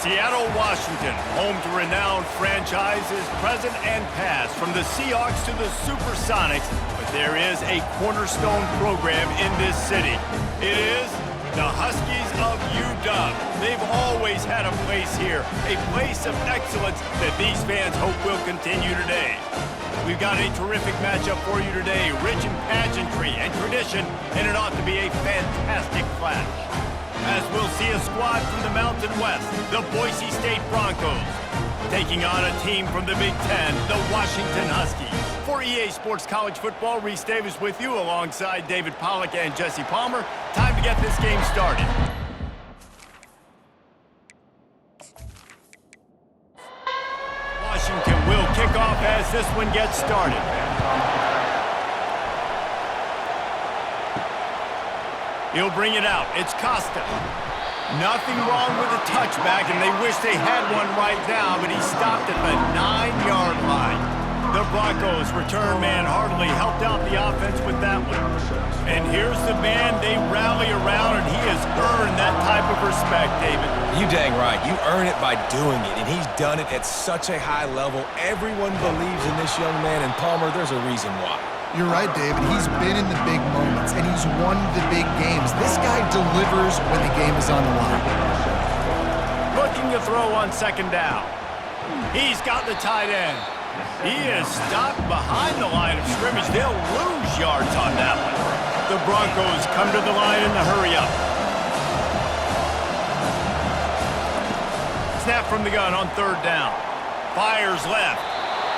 Seattle, Washington, home to renowned franchises present and past, from the Seahawks to the Supersonics, but there is a cornerstone program in this city. It is the Huskies of UW. They've always had a place here, a place of excellence that these fans hope will continue today. We've got a terrific matchup for you today, rich in pageantry and tradition, and it ought to be a fantastic clash. As we'll see a squad from the Mountain West, the Boise State Broncos, taking on a team from the Big Ten, the Washington Huskies. For EA Sports College Football, Reese Davis with you alongside David Pollack and Jesse Palmer. Time to get this game started. Washington will kick off as this one gets started. He'll bring it out. It's Costa. Nothing wrong with a touchback, and they wish they had one right now, but he stopped at the 9-yard line. The Broncos return man hardly helped out the offense with that one. And here's the man they rally around, and he has earned that type of respect, David. You dang right. You earn it by doing it, and he's done it at such a high level. Everyone believes in this young man, and Palmer, there's a reason why. You're right, David. He's been in the big moments, and he's won the big games. This guy delivers when the game is on the line. Looking to throw on second down. He's got the tight end. He is stopped behind the line of scrimmage. They'll lose yards on that one. The Broncos come to the line in the hurry-up. Snap from the gun on third down. Fires left.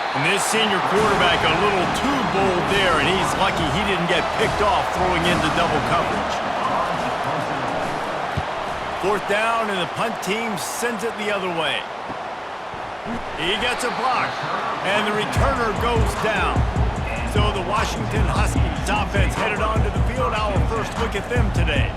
And this senior quarterback a little too bold there, and he's lucky he didn't get picked off throwing into double coverage. Fourth down, and the punt team sends it the other way. He gets a block, and the returner goes down. So the Washington Huskies offense headed onto the field. Our first look at them today.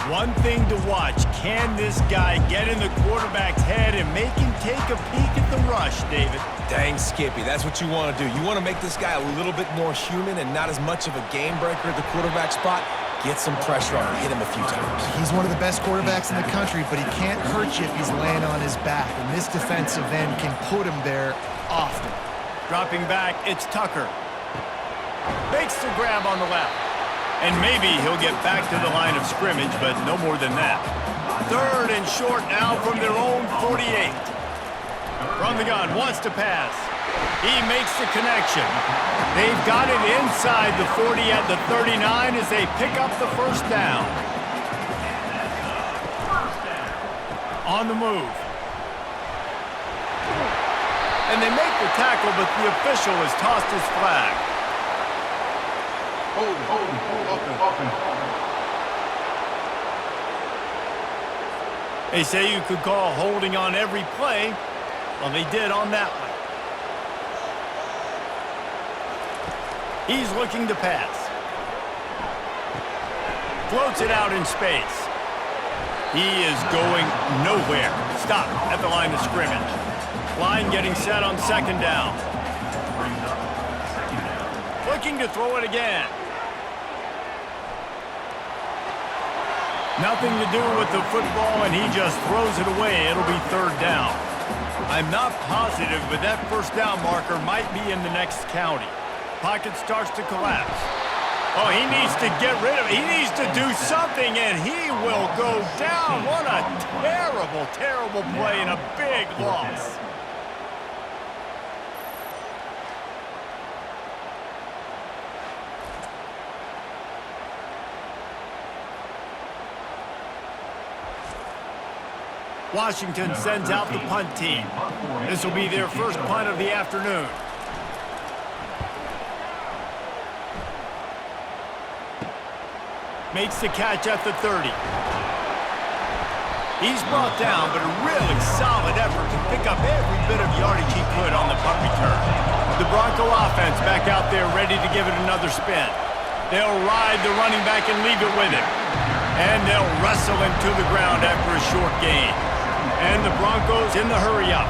One thing to watch, can this guy get in the quarterback's head and make him take a peek at the rush, David? Dang, Skippy, that's what you want to do. You want to make this guy a little bit more human and not as much of a game breaker at the quarterback spot. Get some pressure on him, hit him a few times. He's one of the best quarterbacks in the country, but he can't hurt you if he's laying on his back, and this defensive end can put him there often. Dropping back, it's Tucker. Makes the grab on the left. And maybe he'll get back to the line of scrimmage, but no more than that. Third and short now from their own 48. From the gun, wants to pass. He makes the connection. They've got it inside the 40 at the 39 as they pick up the first down. On the move. And they make the tackle, but the official has tossed his flag. Hold open. They say you could call holding on every play. Well, they did on that one. He's looking to pass. Floats it out in space. He is going nowhere. Stop at the line of scrimmage. Line getting set on second down. Looking to throw it again. Nothing to do with the football, and he just throws it away. It'll be third down. I'm not positive, but that first down marker might be in the next county. Pocket starts to collapse. Oh, he needs to get rid of it. He needs to do something, and he will go down. What a terrible, terrible play and a big loss. Washington sends out the punt team. This will be their first punt of the afternoon. Makes the catch at the 30. He's brought down, but a really solid effort to pick up every bit of yardage he could on the punt return. The Bronco offense back out there ready to give it another spin. They'll ride the running back and leave it with him. And they'll wrestle him to the ground after a short gain. And the Broncos in the hurry-up.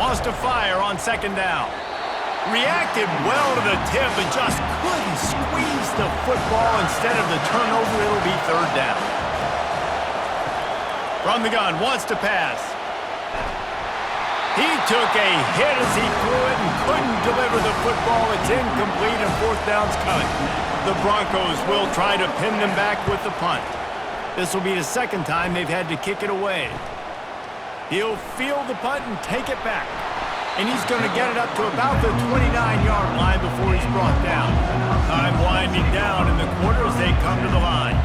Wants to fire on second down. Reacted well to the tip, but just couldn't squeeze the football. Instead of the turnover, it'll be third down. From the gun, wants to pass. He took a hit as he threw it and couldn't deliver the football. It's incomplete and fourth down's coming. The Broncos will try to pin them back with the punt. This will be the second time they've had to kick it away. He'll field the punt and take it back. And he's going to get it up to about the 29-yard line before he's brought down. Time winding down in the quarter as they come to the line.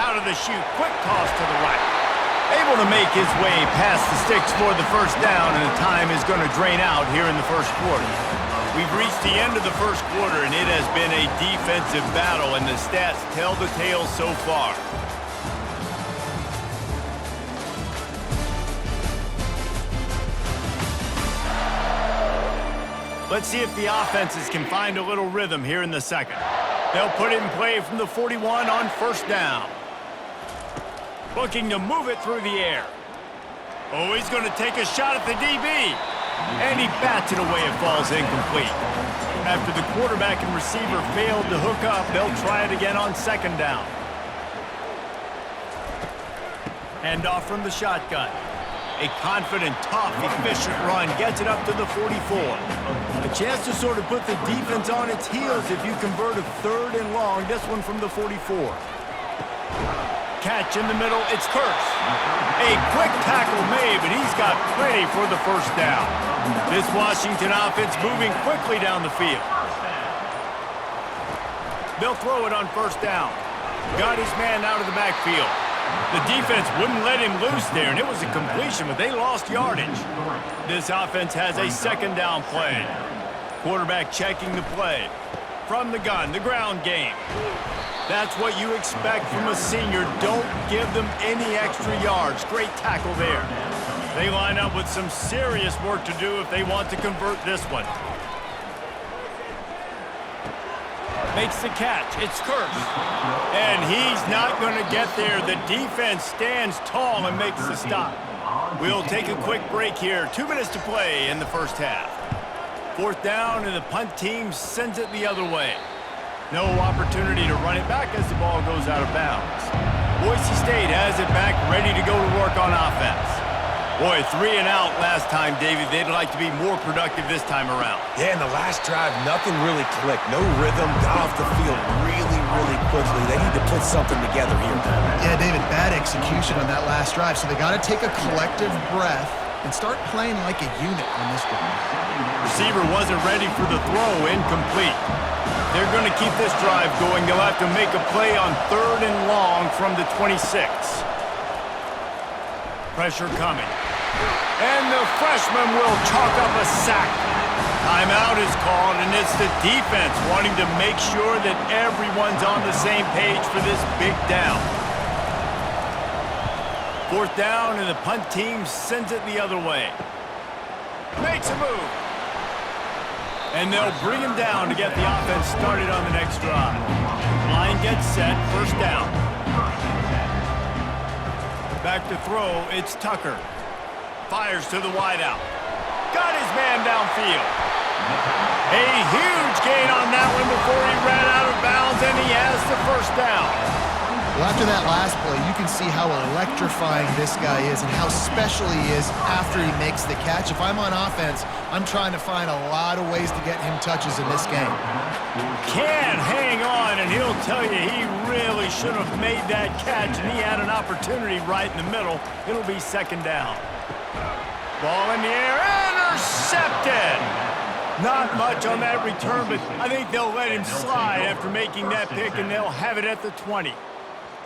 Out of the chute, quick toss to the right. Able to make his way past the sticks for the first down, and the time is going to drain out here in the first quarter. We've reached the end of the first quarter, and it has been a defensive battle, and the stats tell the tale so far. Let's see if the offenses can find a little rhythm here in the second. They'll put it in play from the 41 on first down. Looking to move it through the air. Oh, he's going to take a shot at the DB. And he bats it away. It falls incomplete. After the quarterback and receiver failed to hook up, they'll try it again on second down. Handoff from the shotgun. A confident, tough, efficient run gets it up to the 44. A chance to sort of put the defense on its heels if you convert a third and long. This one from the 44. Catch in the middle, it's Kurtz. A quick tackle made, but he's got plenty for the first down. This Washington offense moving quickly down the field. They'll throw it on first down. Got his man out of the backfield. The defense wouldn't let him loose there, and it was a completion, but they lost yardage. This offense has a second down play. Quarterback checking the play. From the gun, the ground game. That's what you expect from a senior. Don't give them any extra yards. Great tackle there. They line up with some serious work to do if they want to convert this one. Makes the catch. It's Kurtz. And he's not going to get there. The defense stands tall and makes the stop. We'll take a quick break here. 2 minutes to play in the first half. Fourth down, and the punt team sends it the other way. No opportunity to run it back as the ball goes out of bounds. Boise State has it back, ready to go to work on offense. Boy, 3 and out last time, David. They'd like to be more productive this time around. Yeah, in the last drive, nothing really clicked. No rhythm, got off the field really, really quickly. They need to put something together here. Yeah, David, bad execution on that last drive, so they got to take a collective breath and start playing like a unit on this one. Receiver wasn't ready for the throw, incomplete. They're going to keep this drive going. They'll have to make a play on third and long from the 26. Pressure coming. And the freshman will chalk up a sack. Timeout is called, and it's the defense wanting to make sure that everyone's on the same page for this big down. Fourth down, and the punt team sends it the other way. Makes a move. And they'll bring him down to get the offense started on the next drive. Line gets set, first down. Back to throw, it's Tucker. Fires to the wideout. Got his man downfield. A huge gain on that one before he ran out of bounds, and he has the first down. Well, after that last play, you can see how electrifying this guy is and how special he is after he makes the catch. If I'm on offense, I'm trying to find a lot of ways to get him touches in this game. Can hang on, and he'll tell you he really should have made that catch, and he had an opportunity right in the middle. It'll be second down. Ball in the air, intercepted! Not much on that return, but I think they'll let him slide after making that pick, and they'll have it at the 20.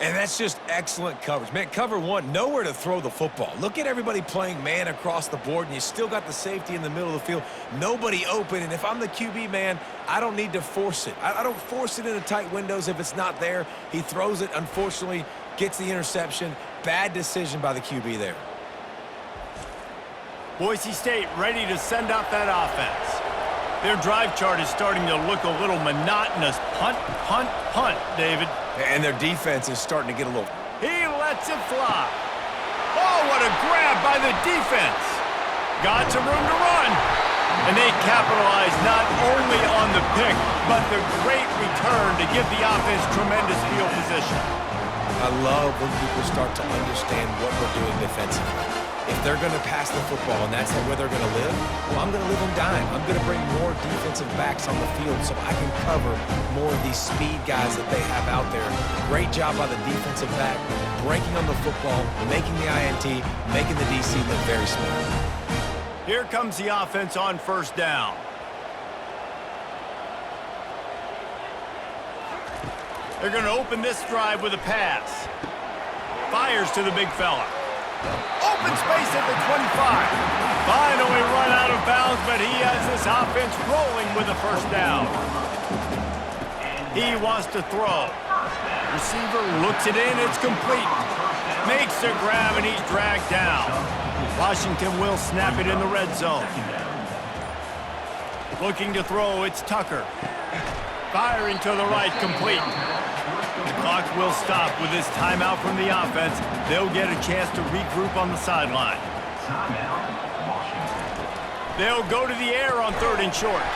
And that's just excellent coverage. Man, cover one, nowhere to throw the football. Look at everybody playing man across the board, and you still got the safety in the middle of the field. Nobody open, and if I'm the QB, man, I don't need to force it. I don't force it into tight windows if it's not there. He throws it, unfortunately, gets the interception. Bad decision by the QB there. Boise State ready to send out that offense. Their drive chart is starting to look a little monotonous. Punt, punt, punt, David. And their defense is starting to get a little... He lets it fly. Oh, what a grab by the defense. Got some room to run. And they capitalize not only on the pick, but the great return to give the offense tremendous field position. I love when people start to understand what we're doing defensively. If they're going to pass the football and that's where they're going to live, well, I'm going to live and dime. I'm going to bring more defensive backs on the field so I can cover more of these speed guys that they have out there. Great job by the defensive back, breaking on the football, making the INT, making the DC look very smart. Here comes the offense on first down. They're going to open this drive with a pass. Fires to the big fella. Open space at the 25. Finally run out of bounds, but he has this offense rolling with a first down. He wants to throw. Receiver looks it in. It's complete. Makes the grab, and he's dragged down. Washington will snap it in the red zone. Looking to throw, it's Tucker. Firing to the right, complete. The clock will stop with this timeout from the offense. They'll get a chance to regroup on the sideline. They'll go to the air on 3rd and short.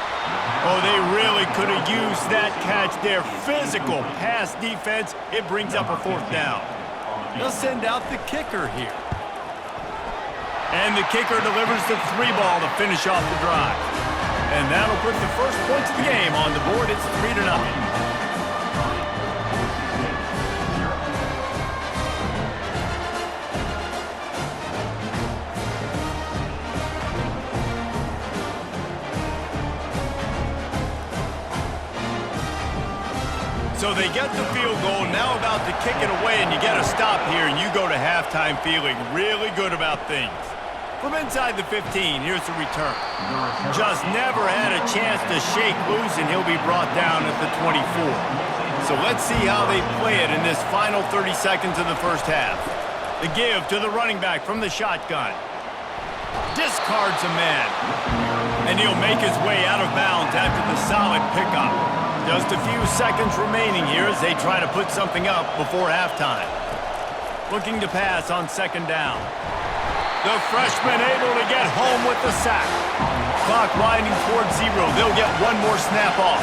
Oh, they really could have used that catch there. Physical pass defense. It brings up a 4th down. They'll send out the kicker here. And the kicker delivers the 3 ball to finish off the drive. And that'll put the first points of the game on the board. It's 3-0. So they get the field goal, now about to kick it away, and you get a stop here, and you go to halftime feeling really good about things. From inside the 15, here's the return. Just never had a chance to shake loose, and he'll be brought down at the 24. So let's see how they play it in this final 30 seconds of the first half. The give to the running back from the shotgun. Discards a man. And he'll make his way out of bounds after the solid pickup. Just a few seconds remaining here as they try to put something up before halftime. Looking to pass on 2nd down. The freshman able to get home with the sack. Clock winding towards 0. They'll get one more snap off.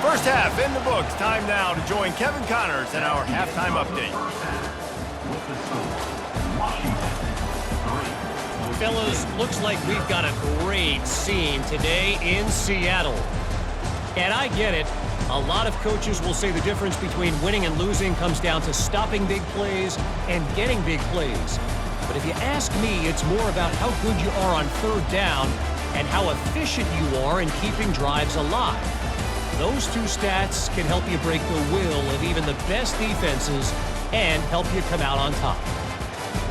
First half in the books. Time now to join Kevin Connors in our halftime update. Fellas, looks like we've got a great scene today in Seattle. And I get it. A lot of coaches will say the difference between winning and losing comes down to stopping big plays and getting big plays. But if you ask me, it's more about how good you are on 3rd down and how efficient you are in keeping drives alive. Those 2 stats can help you break the will of even the best defenses and help you come out on top.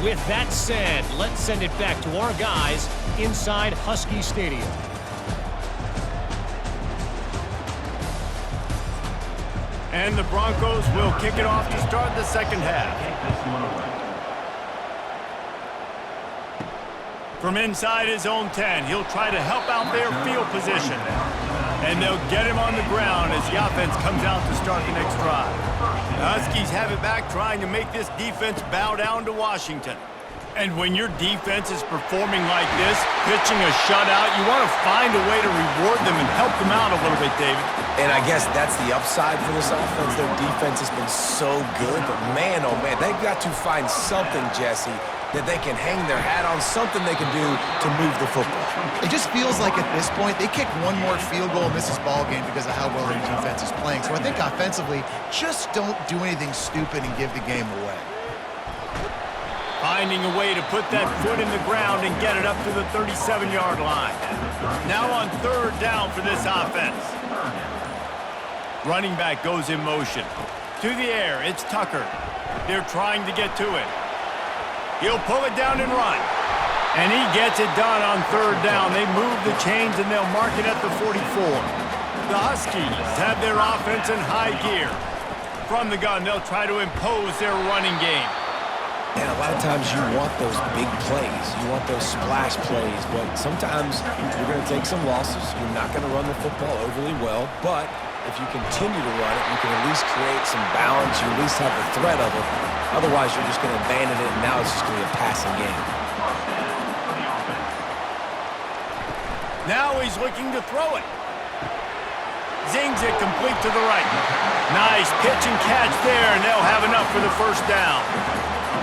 With that said, let's send it back to our guys inside Husky Stadium. And the Broncos will kick it off to start the second half. From inside his own 10, he'll try to help out their field position. And they'll get him on the ground as the offense comes out to start the next drive. The Huskies have it back, trying to make this defense bow down to Washington. And when your defense is performing like this, pitching a shutout, you want to find a way to reward them and help them out a little bit, David. And I guess that's the upside for this offense. Their defense has been so good, but man, oh man, they've got to find something, Jesse, that they can hang their hat on, something they can do to move the football. It just feels like at this point, they kick one more field goal and miss this ball game because of how well their defense is playing. So I think offensively, just don't do anything stupid and give the game away. Finding a way to put that foot in the ground and get it up to the 37-yard line. Now on 3rd down for this offense. Running back goes in motion. To the air, it's Tucker. They're trying to get to it. He'll pull it down and run. And he gets it done on 3rd down. They move the chains and they'll mark it at the 44. The Huskies have their offense in high gear. From the gun, they'll try to impose their running game. And a lot of times you want those big plays. You want those splash plays. But sometimes you're going to take some losses. You're not going to run the football overly well. But If you continue to run it, you can at least create some balance. You at least have the threat of it. Otherwise, you're just going to abandon it, and now it's just going to be a passing game. Now he's looking to throw it. Zings it complete to the right. Nice pitch and catch there, and they'll have enough for the first down.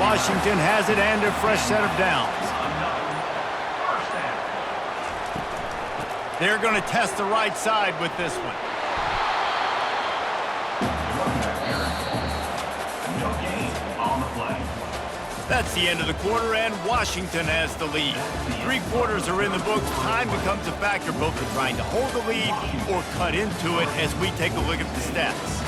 Washington has it and a fresh set of downs. They're going to test the right side with this one. That's the end of the quarter, and Washington has the lead. 3 quarters are in the books. Time becomes a factor, both in trying to hold the lead or cut into it as we take a look at the stats.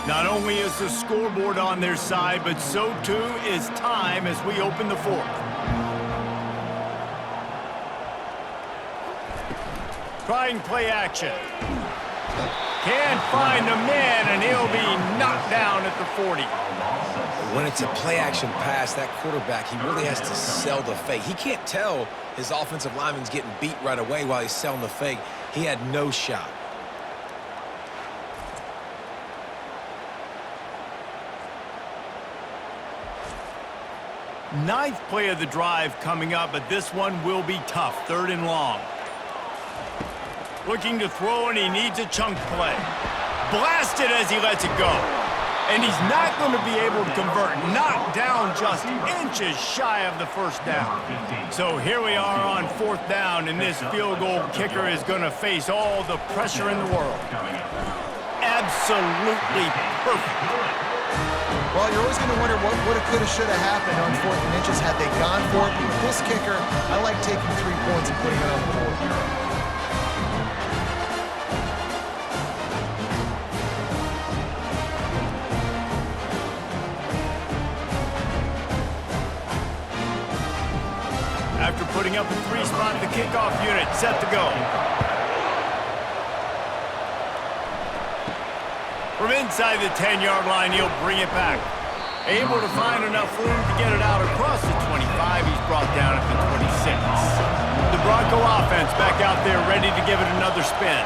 Not only is the scoreboard on their side, but so too is time as we open the 4th. Trying play action. Can't find a man, and he'll be knocked down at the 40. When it's a play-action pass, that quarterback, he really has to sell the fake. He can't tell his offensive lineman's getting beat right away while he's selling the fake. He had no shot. Ninth play of the drive coming up, but this one will be tough. 3rd and long. Looking to throw, and he needs a chunk play. Blasted as he lets it go. And he's not going to be able to convert. Knocked down just inches shy of the first down. So here we are on 4th down, and this field goal kicker is going to face all the pressure in the world. Absolutely perfect. Well, you're always going to wonder what woulda, coulda, shoulda happened on 4th and inches had they gone for it. But with this kicker, I like taking 3 points and putting it on the board. After putting up a 3 spot, the kickoff unit set to go. From inside the 10-yard line, he'll bring it back. Able to find enough room to get it out across the 25. He's brought down at the 26. The Bronco offense back out there ready to give it another spin.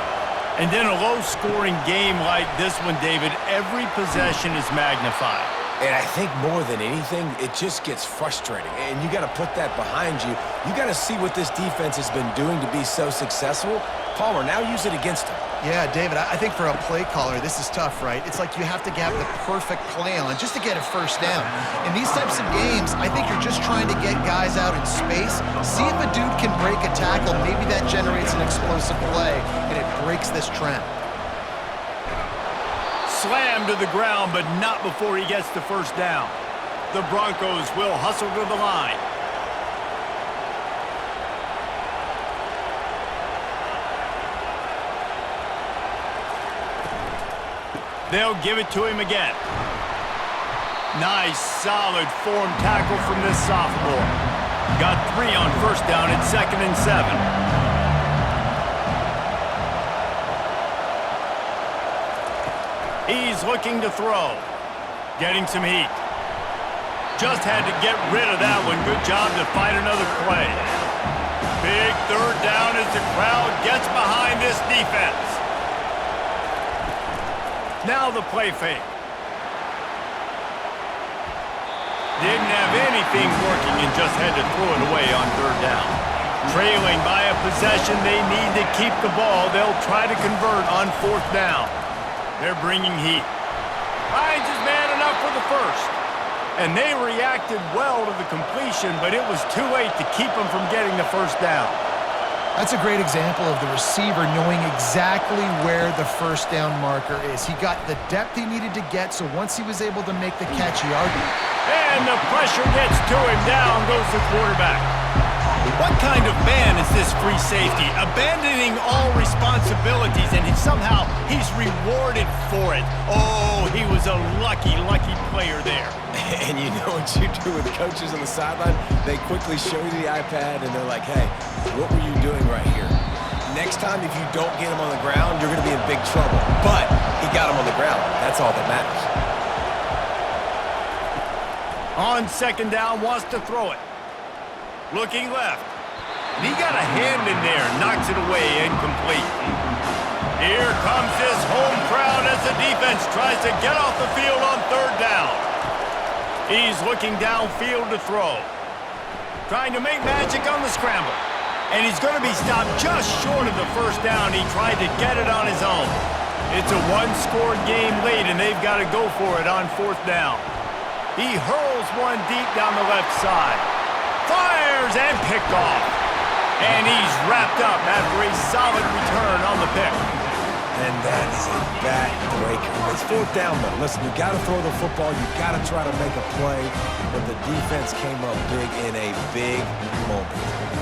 And then a low-scoring game like this one, David, every possession is magnified. And I think more than anything, it just gets frustrating. And you got to put that behind you. You got to see what this defense has been doing to be so successful. Palmer, now use it against him. Yeah, David, I think for a play caller, this is tough, right? It's like you have to have the perfect play on just to get a first down. In these types of games, I think you're just trying to get guys out in space, see if a dude can break a tackle. Maybe that generates an explosive play, and it breaks this trend. Slammed to the ground, but not before he gets the first down. The Broncos will hustle to the line. They'll give it to him again. Nice, solid form tackle from this sophomore. Got 3 on first down at 2nd and 7. He's looking to throw. Getting some heat. Just had to get rid of that one. Good job to find another play. Big 3rd down as the crowd gets behind this defense. Now the play fake. Didn't have anything working and just had to throw it away on 3rd down. Trailing by a possession, they need to keep the ball. They'll try to convert on 4th down. They're bringing heat. Finds his man enough for the first. And they reacted well to the completion, but it was too late to keep him from getting the first down. That's a great example of the receiver knowing exactly where the first down marker is. He got the depth he needed to get, so once he was able to make the catch, he argued. And the pressure gets to him. Down goes the quarterback. What kind of man is this free safety? Abandoning all responsibilities, and somehow he's rewarded for it. Oh, he was a lucky, lucky player there. And you know what you do with coaches on the sideline? They quickly show you the iPad, and they're like, hey, what were you doing right here? Next time, if you don't get him on the ground, you're going to be in big trouble. But he got him on the ground. That's all that matters. On 2nd down, wants to throw it. Looking left. And he got a hand in there, knocks it away, incomplete. Here comes this home crowd as the defense tries to get off the field on third down. He's looking downfield to throw. Trying to make magic on the scramble. And he's going to be stopped just short of the first down. He tried to get it on his own. It's a one-score game late, and they've got to go for it on fourth down. He hurls one deep down the left side. Fires and picked off. And he's wrapped up after a solid return on the pick. And that is a back-breaker. It's fourth down, though. Listen, you got to throw the football. You got to try to make a play. But the defense came up big in a big moment.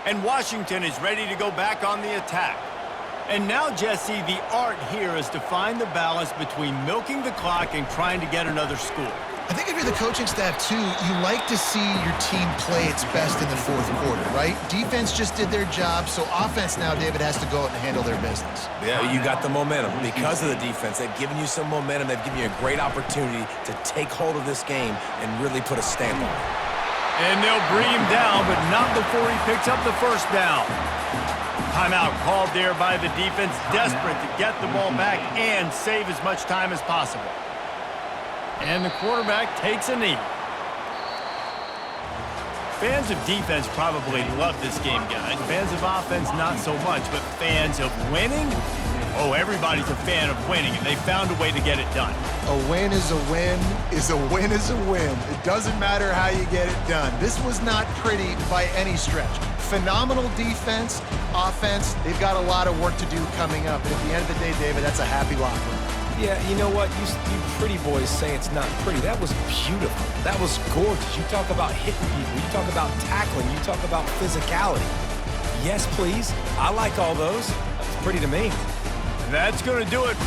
And Washington is ready to go back on the attack. And now, Jesse, the art here is to find the balance between milking the clock and trying to get another score. I think if you're the coaching staff, too, you like to see your team play its best in the fourth quarter, right? Defense just did their job, so offense now, David, has to go out and handle their business. Yeah, you got the momentum. Because of the defense, they've given you some momentum. They've given you a great opportunity to take hold of this game and really put a stamp on it. And they'll bring him down, but not before he picks up the first down. Timeout called there by the defense, desperate to get the ball back and save as much time as possible. And the quarterback takes a knee. Fans of defense probably love this game, guys. Fans of offense, not so much, but fans of winning? Oh, everybody's a fan of winning, and they found a way to get it done. A win is a win is a win is a win. It doesn't matter how you get it done. This was not pretty by any stretch. Phenomenal defense, offense. They've got a lot of work to do coming up. And at the end of the day, David, that's a happy locker room. Yeah, you know what? You pretty boys say it's not pretty. That was beautiful. That was gorgeous. You talk about hitting people. You talk about tackling. You talk about physicality. Yes, please. I like all those. That's pretty to me. That's going to do it.